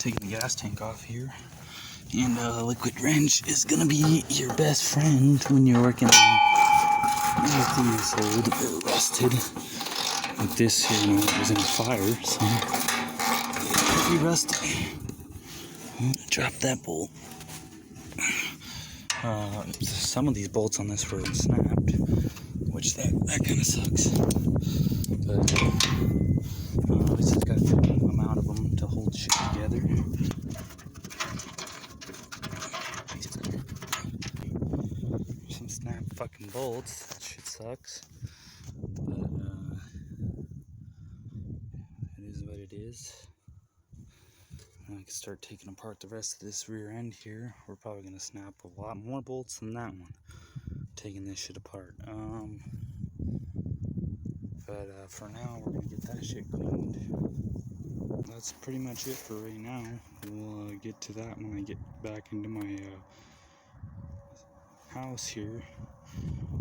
taking the gas tank off here. And a liquid wrench is gonna be your best friend when you're working on anything that's old or rusted. Like this here, you know, it was in a fire, so it's pretty rusty. Drop that bolt. Some of these bolts on this were snapped, which that kind of sucks. But it's just got a good amount of them to hold shit together. Some snapped fucking bolts. That shit sucks. But it is what it is. I can start taking apart the rest of this rear end here. We're probably gonna snap a lot more bolts than that one. Taking this shit apart. But for now, we're gonna get that shit cleaned. That's pretty much it for right now. We'll get to that when I get back into my house here,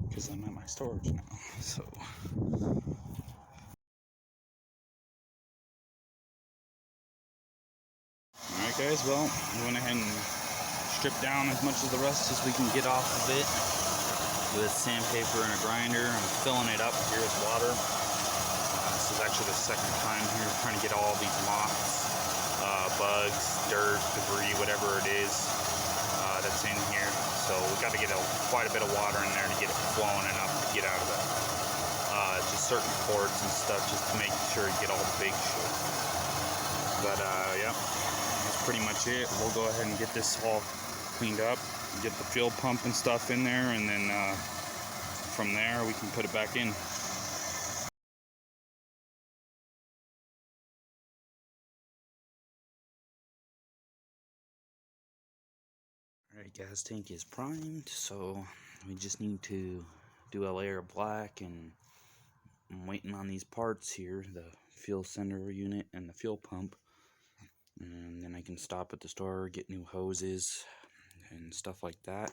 because I'm at my storage now. So. Alright guys, well, we went ahead and stripped down as much of the rust as we can get off of it with sandpaper and a grinder. I'm filling it up here with water. This is actually the second time here trying to get all these moths, bugs, dirt, debris, whatever it is that's in here. So we got to get quite a bit of water in there to get it flowing enough to get out of the just certain cords and stuff, just to make sure you get all the big shit. But yeah, that's pretty much it. We'll go ahead and get this all cleaned up, get the fuel pump and stuff in there, and then from there we can put it back in. Alright, gas tank is primed, so we just need to do a layer of black, and I'm waiting on these parts here, the fuel sender unit and the fuel pump, and then I can stop at the store, get new hoses and stuff like that.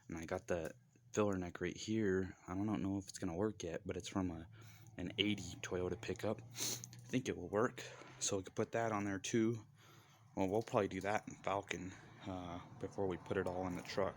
And I got the filler neck right here. I don't know if it's gonna work yet, but it's from an 80 Toyota pickup. I think it will work, so we could put that on there too. Well, we'll probably do that in Falcon before we put it all in the truck.